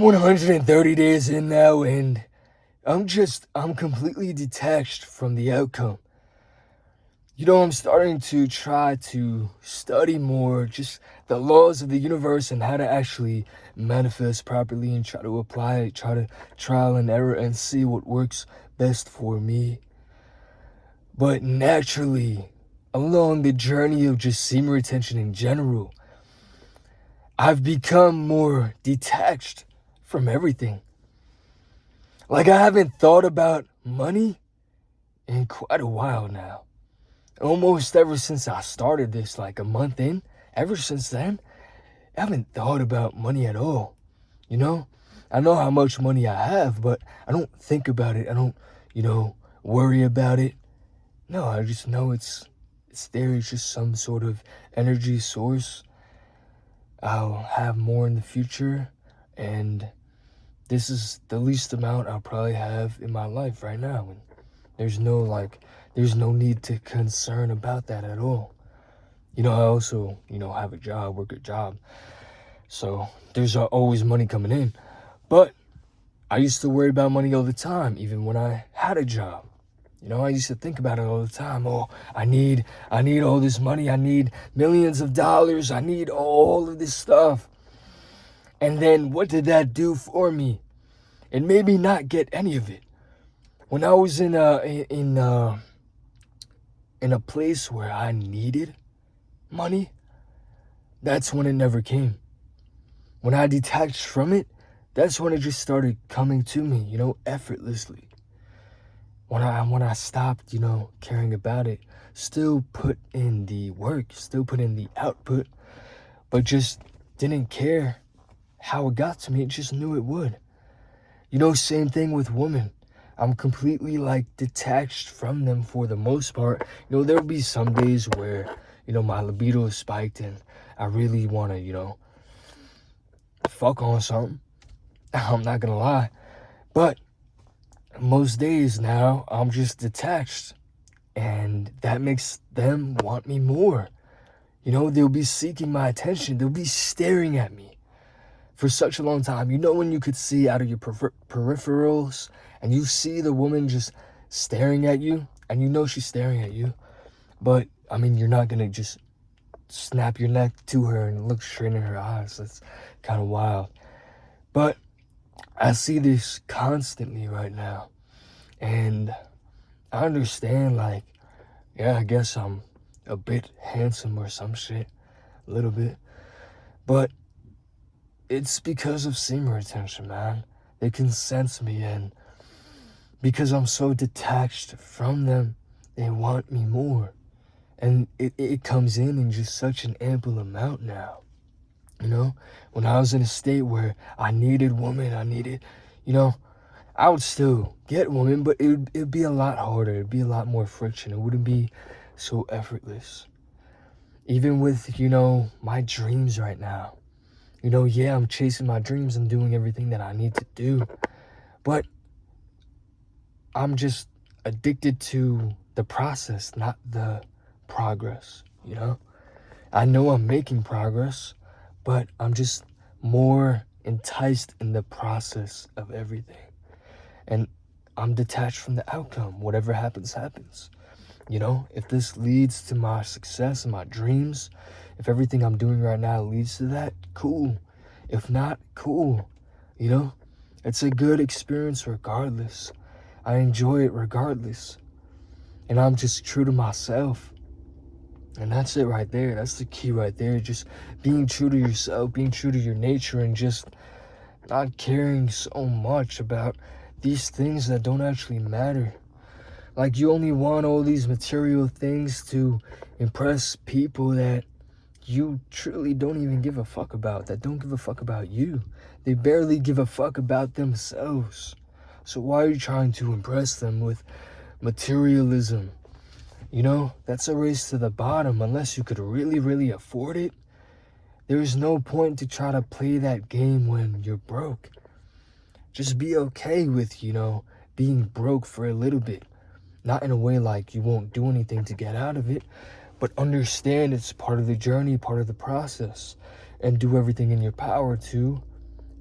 130 days in now, and I'm completely detached from the outcome. I'm starting to try to study more just the laws of the universe and how to actually manifest properly and try to apply it, try to trial and error and see what works best for me. But naturally, along the journey of just semen retention in general, I've become more detached from everything. Like, I haven't thought about money in quite a while now. Almost ever since I started this, like a month in, ever since then, I haven't thought about money at all. You know? I know how much money I have, but I don't think about it. I don't, worry about it. No, I just know it's there. It's just some sort of energy source. I'll have more in the future, and this is the least amount I'll probably have in my life right now. And there's no need to concern about that at all. I also, have a job, work a job. So there's always money coming in. But I used to worry about money all the time, even when I had a job. I used to think about it all the time. Oh, I need all this money. I need millions of dollars. I need all of this stuff. And then what did that do for me? It made me not get any of it. When I was in a place where I needed money, that's when it never came. When I detached from it, that's when it just started coming to me, effortlessly. When I stopped, caring about it, still put in the work, still put in the output, but just didn't care how it got to me. It just knew it would. Same thing with women. I'm completely detached from them for the most part. There'll be some days where, my libido is spiked and I really want to, fuck on something. I'm not gonna lie. But most days now, I'm just detached. And that makes them want me more. They'll be seeking my attention. They'll be staring at me for such a long time. When you could see out of your peripherals and you see the woman just staring at you and she's staring at you. But, you're not going to just snap your neck to her and look straight in her eyes. That's kind of wild. But I see this constantly right now. And I understand, yeah, I guess I'm a bit handsome or some shit. A little bit. But it's because of semen retention, man. They can sense me, and because I'm so detached from them, they want me more. And it comes in just such an ample amount now. When I was in a state where I needed women, I would still get women, but it'd be a lot harder. It'd be a lot more friction. It wouldn't be so effortless. Even with, my dreams right now. Yeah, I'm chasing my dreams. I'm doing everything that I need to do. But I'm just addicted to the process, not the progress, I know I'm making progress, but I'm just more enticed in the process of everything. And I'm detached from the outcome. Whatever happens, happens. If this leads to my success and my dreams, if everything I'm doing right now leads to that, cool. If not, cool. It's a good experience regardless. I enjoy it regardless. And I'm just true to myself. And that's it right there. That's the key right there. Just being true to yourself, being true to your nature, and just not caring so much about these things that don't actually matter. Like, you only want all these material things to impress people that you truly don't even give a fuck about, that don't give a fuck about you. They barely give a fuck about themselves. So why are you trying to impress them with materialism? That's a race to the bottom. Unless you could really, really afford it, there's no point to try to play that game when you're broke. Just be okay with, being broke for a little bit. Not in a way like you won't do anything to get out of it, but understand it's part of the journey, part of the process, and do everything in your power to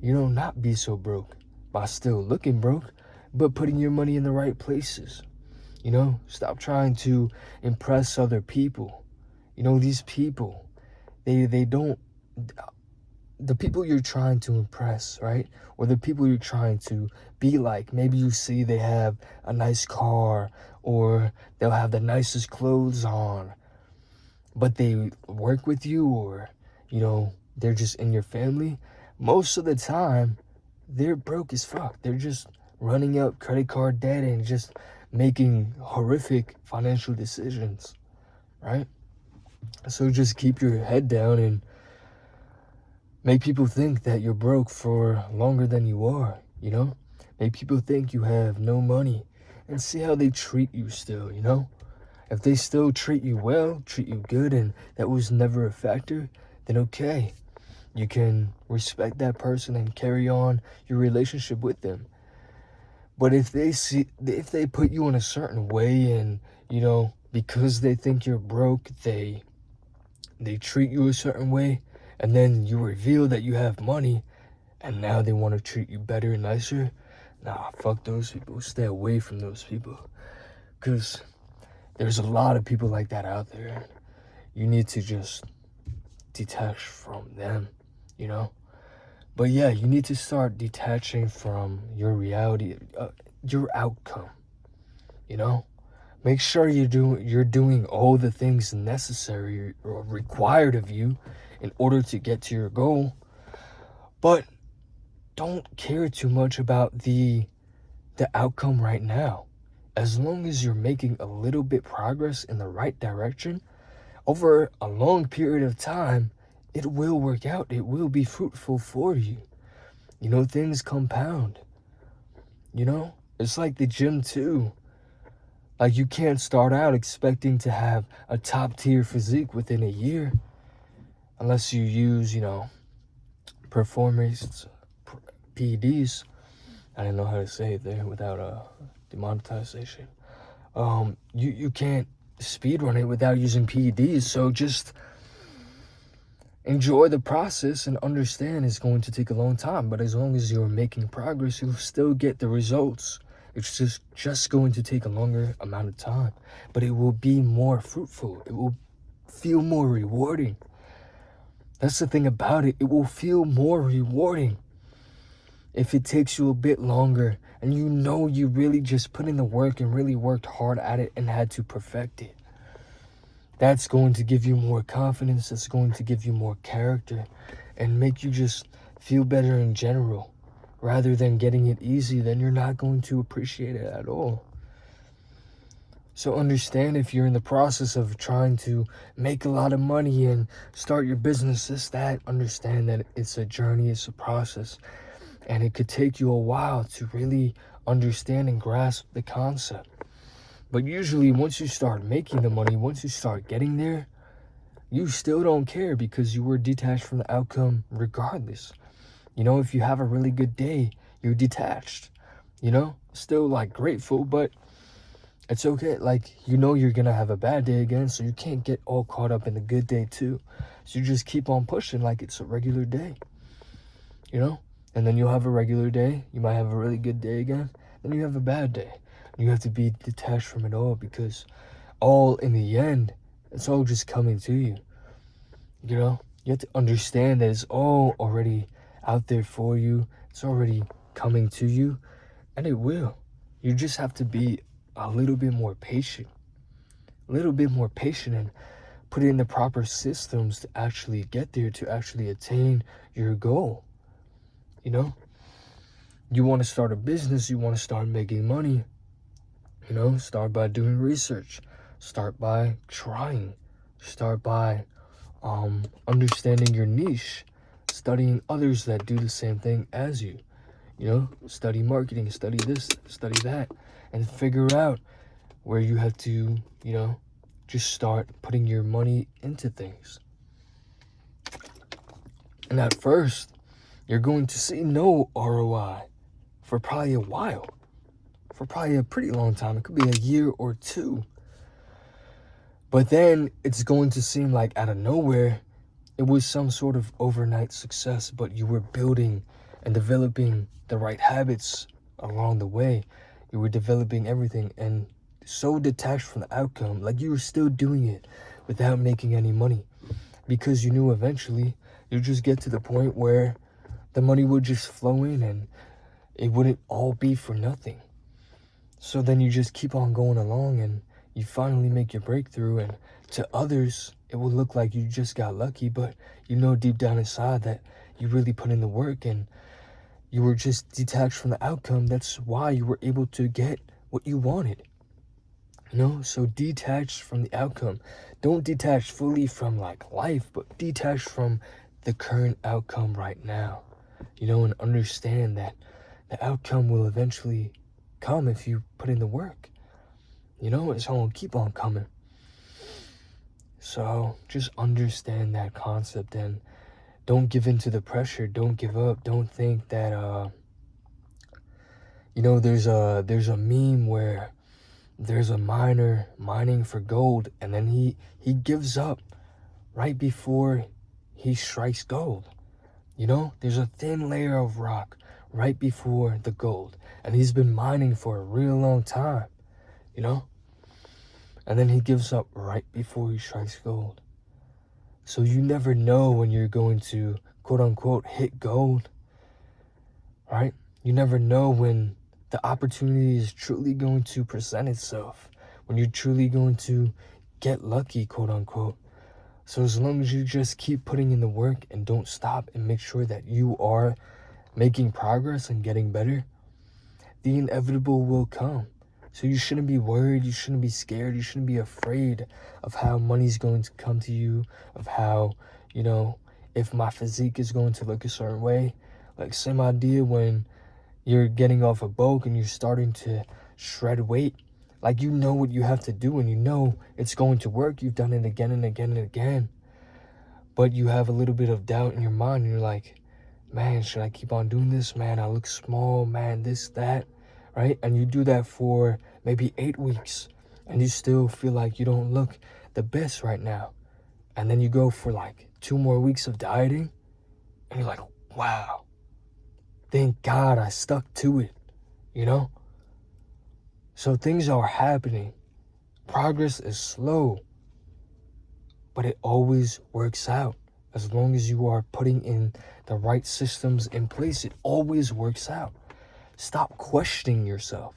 not be so broke by still looking broke, but putting your money in the right places. Stop trying to impress other people. These people, they don't, the people you're trying to impress, right? Or the people you're trying to be like. Maybe you see they have a nice car, or they'll have the nicest clothes on, but they work with you, or, they're just in your family. Most of the time, they're broke as fuck. They're just running up credit card debt and just making horrific financial decisions, right? So just keep your head down and make people think that you're broke for longer than you are, Make people think you have no money, and see how they treat you still, If they still treat you well, treat you good, and that was never a factor, then okay. You can respect that person and carry on your relationship with them. But if they put you in a certain way, and, because they think you're broke, they treat you a certain way, and then you reveal that you have money, and now they want to treat you better and nicer. Nah, fuck those people. Stay away from those people. Because there's a lot of people like that out there. You need to just detach from them, But yeah, you need to start detaching from your reality, your outcome, Make sure you're doing all the things necessary or required of you in order to get to your goal. But don't care too much about the outcome right now. As long as you're making a little bit progress in the right direction over a long period of time, it will work out. It will be fruitful for you. Things compound. It's like the gym too. Like, you can't start out expecting to have a top tier physique within a year unless you use, performance PEDs. I didn't know how to say it there without demonetization. You can't speed run it without using PEDs. So just enjoy the process and understand it's going to take a long time. But as long as you're making progress, you'll still get the results. It's just going to take a longer amount of time, but it will be more fruitful. It will feel more rewarding. That's the thing about it. It will feel more rewarding if it takes you a bit longer, and you really just put in the work and really worked hard at it and had to perfect it. That's going to give you more confidence. That's going to give you more character and make you just feel better in general. Rather than getting it easy, then you're not going to appreciate it at all. So understand, if you're in the process of trying to make a lot of money and start your business, understand that it's a journey, it's a process, and it could take you a while to really understand and grasp the concept. But usually once you start making the money, once you start getting there, you still don't care because you were detached from the outcome regardless. If you have a really good day, you're detached, still like grateful, but it's okay. Like, you're gonna have a bad day again, so you can't get all caught up in the good day too. So you just keep on pushing like it's a regular day, and then you'll have a regular day. You might have a really good day again, then you have a bad day. You have to be detached from it all, because all in the end, it's all just coming to you. You have to understand that it's all already out there for you. It's already coming to you, and it will. You just have to be a little bit more patient, and put in the proper systems to actually get there, to actually attain your goal. You want to start a business, you want to start making money, start by doing research, start by trying, start by understanding your niche, studying others that do the same thing as you. Study marketing, study this, study that, and figure out where you have to, just start putting your money into things. And at first, you're going to see no ROI for probably a while, for probably a pretty long time. It could be a year or two. But then it's going to seem like out of nowhere, it was some sort of overnight success, but you were building and developing the right habits along the way. You were developing everything and so detached from the outcome, like you were still doing it without making any money, because you knew eventually you'd just get to the point where the money would just flow in and it wouldn't all be for nothing. So then you just keep on going along and you finally make your breakthrough, and to others it will look like you just got lucky, but you know deep down inside that you really put in the work and you were just detached from the outcome. That's why you were able to get what you wanted. So detach from the outcome. Don't detach fully from like life, but detach from the current outcome right now. And understand that the outcome will eventually come if you put in the work. It's gonna keep on coming. So just understand that concept and don't give in to the pressure. Don't give up. Don't think that there's a meme where there's a miner mining for gold, and then he gives up right before he strikes gold. There's a thin layer of rock right before the gold, and he's been mining for a real long time, and then he gives up right before he strikes gold. So you never know when you're going to quote unquote hit gold, right? You never know when the opportunity is truly going to present itself, when you're truly going to get lucky, quote unquote. So as long as you just keep putting in the work and don't stop and make sure that you are making progress and getting better, the inevitable will come. So you shouldn't be worried, you shouldn't be scared, you shouldn't be afraid of how money's going to come to you, of how, if my physique is going to look a certain way. Like, same idea when you're getting off a bulk and you're starting to shred weight. Like, you know what you have to do and you know it's going to work. You've done it again and again and again. But you have a little bit of doubt in your mind and you're like, man, should I keep on doing this? Man, I look small, man, this, that, right? And you do that for maybe 8 weeks and you still feel like you don't look the best right now. And then you go for like 2 more weeks of dieting and you're like, wow, thank God I stuck to it, So things are happening. Progress is slow, but it always works out. As long as you are putting in the right systems in place, it always works out. Stop questioning yourself.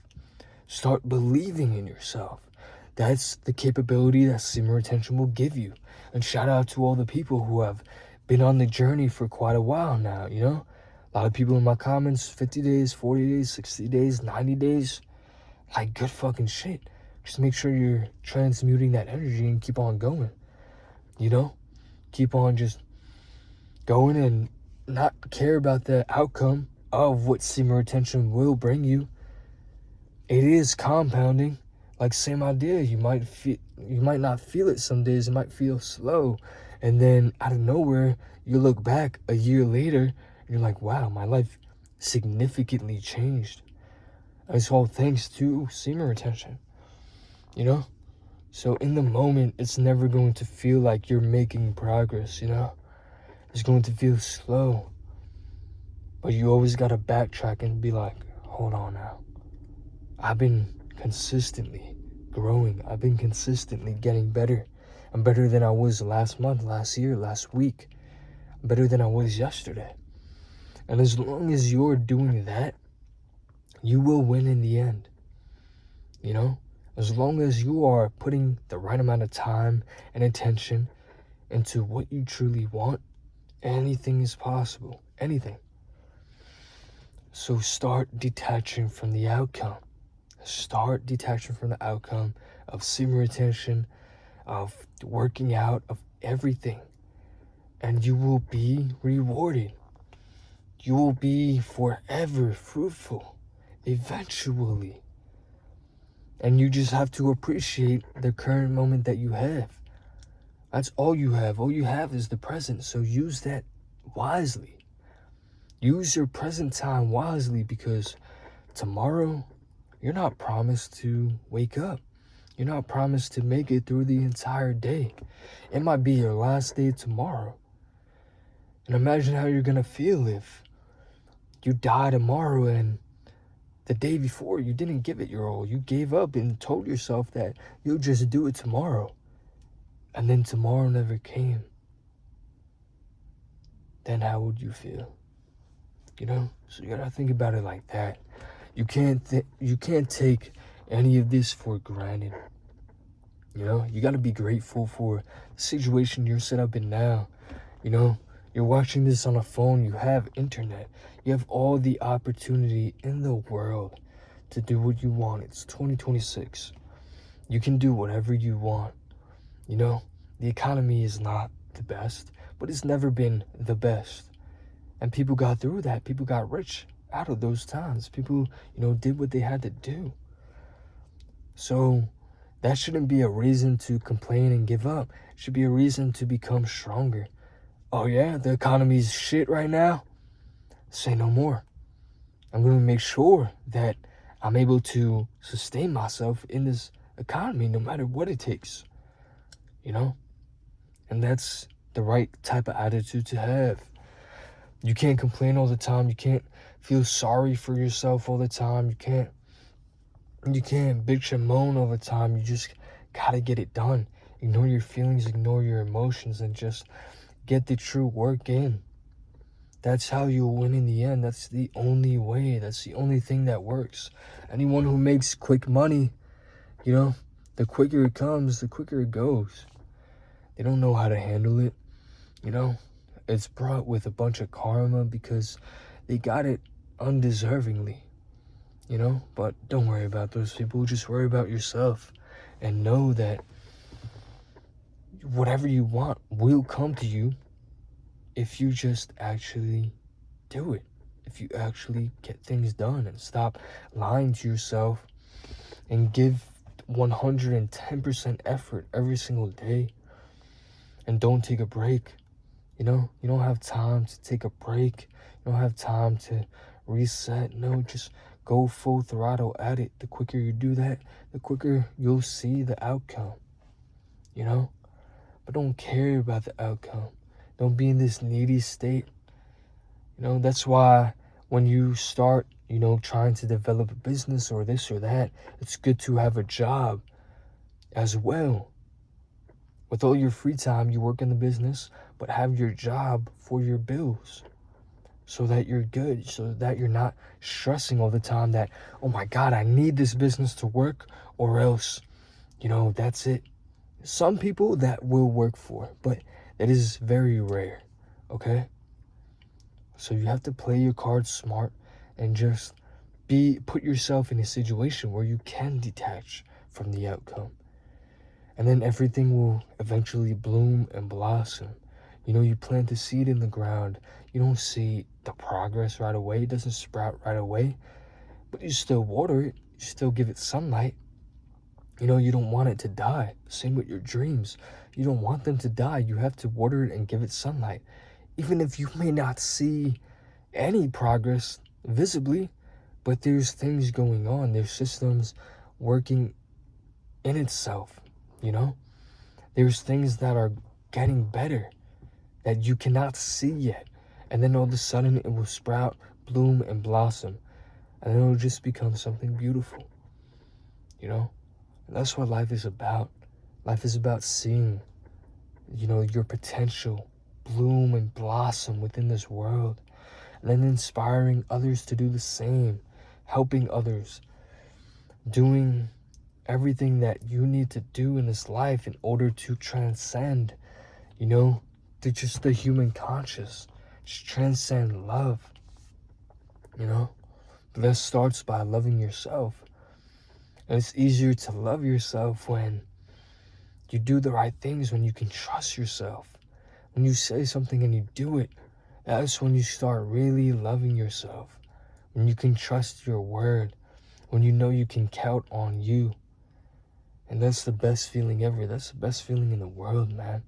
Start believing in yourself. That's the capability that Semen Retention will give you. And shout out to all the people who have been on the journey for quite a while now, A lot of people in my comments, 50 days, 40 days, 60 days, 90 days. Like, good fucking shit. Just make sure you're transmuting that energy and keep on going, Keep on just going and not care about the outcome of what Semen Retention will bring you. It is compounding. Like, same idea. You might not feel it some days. It might feel slow. And then out of nowhere, you look back a year later and you're like, wow, my life significantly changed. And it's all thanks to Semen Retention, So in the moment, it's never going to feel like you're making progress, It's going to feel slow. But you always got to backtrack and be like, hold on now. I've been consistently growing. I've been consistently getting better. I'm better than I was last month, last year, last week. I'm better than I was yesterday. And as long as you're doing that, you will win in the end. As long as you are putting the right amount of time and attention into what you truly want, anything is possible. Anything. So start detaching from the outcome. Start detaching from the outcome of Semen Retention, of working out, of everything. And you will be rewarded. You will be forever fruitful, eventually. And you just have to appreciate the current moment that you have. That's all you have. All you have is the present. So use that wisely. Use your present time wisely, because tomorrow, you're not promised to wake up. You're not promised to make it through the entire day. It might be your last day tomorrow. And imagine how you're going to feel if you die tomorrow, and the day before you didn't give it your all. You gave up and told yourself that you'll just do it tomorrow. And then tomorrow never came. Then how would you feel? You know? So you gotta think about it like that. You can't take any of this for granted. You know? You gotta be grateful for the situation you're set up in now. You know? You're watching this on a phone. You have internet. You have all the opportunity in the world to do what you want. It's 2026. You can do whatever you want. You know, the economy is not the best, but it's never been the best. And people got through that. People got rich out of those times. People, did what they had to do. So that shouldn't be a reason to complain and give up. It should be a reason to become stronger. Oh yeah, the economy's shit right now? Say no more. I'm going to make sure that I'm able to sustain myself in this economy no matter what it takes. And that's the right type of attitude to have. You can't complain all the time. You can't feel sorry for yourself all the time. You can't bitch and moan all the time. You just gotta get it done. Ignore your feelings, ignore your emotions, and just get the true work in. That's how you'll win in the end. That's the only way. That's the only thing that works. Anyone who makes quick money, the quicker it comes, the quicker it goes. They don't know how to handle it. It's brought with a bunch of karma because they got it undeservingly. But don't worry about those people. Just worry about yourself and know that whatever you want will come to you if you just actually do it. If you actually get things done and stop lying to yourself and give 110% effort every single day and don't take a break. You don't have time to take a break. You don't have time to reset. No, just go full throttle at it. The quicker you do that, the quicker you'll see the outcome. But don't care about the outcome. Don't be in this needy state. That's why when you start, trying to develop a business or this or that, it's good to have a job as well. With all your free time, you work in the business, but have your job for your bills so that you're good, so that you're not stressing all the time that, oh my God, I need this business to work or else, that's it. Some people that will work for, but that is very rare, okay? So you have to play your cards smart and just put yourself in a situation where you can detach from the outcome. And then everything will eventually bloom and blossom. You plant the seed in the ground. You don't see the progress right away. It doesn't sprout right away. But you still water it. You still give it sunlight. You don't want it to die. Same with your dreams. You don't want them to die. You have to water it and give it sunlight. Even if you may not see any progress visibly, but there's things going on. There's systems working in itself. There's things that are getting better that you cannot see yet. And then all of a sudden it will sprout, bloom, and blossom. And then it'll just become something beautiful. And that's what life is about. Life is about seeing, your potential bloom and blossom within this world. And then inspiring others to do the same. Helping others. Doing everything that you need to do in this life in order to transcend, to just the human conscious, just transcend love, But that starts by loving yourself. And it's easier to love yourself when you do the right things, when you can trust yourself. When you say something and you do it, that's when you start really loving yourself. When you can trust your word, when you can count on you. And that's the best feeling ever. That's the best feeling in the world, man.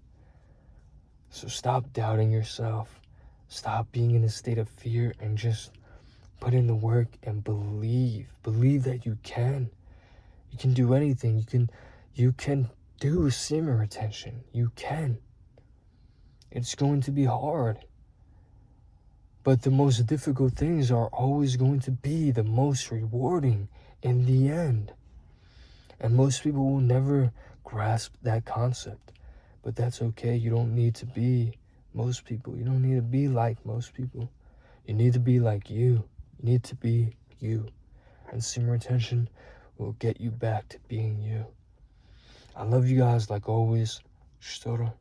So stop doubting yourself. Stop being in a state of fear and just put in the work and believe. Believe that you can. You can do anything. You can do semen retention. You can. It's going to be hard. But the most difficult things are always going to be the most rewarding in the end. And most people will never grasp that concept. But that's okay. You don't need to be most people. You don't need to be like most people. You need to be like you. You need to be you. And semen retention will get you back to being you. I love you guys like always. Shtora.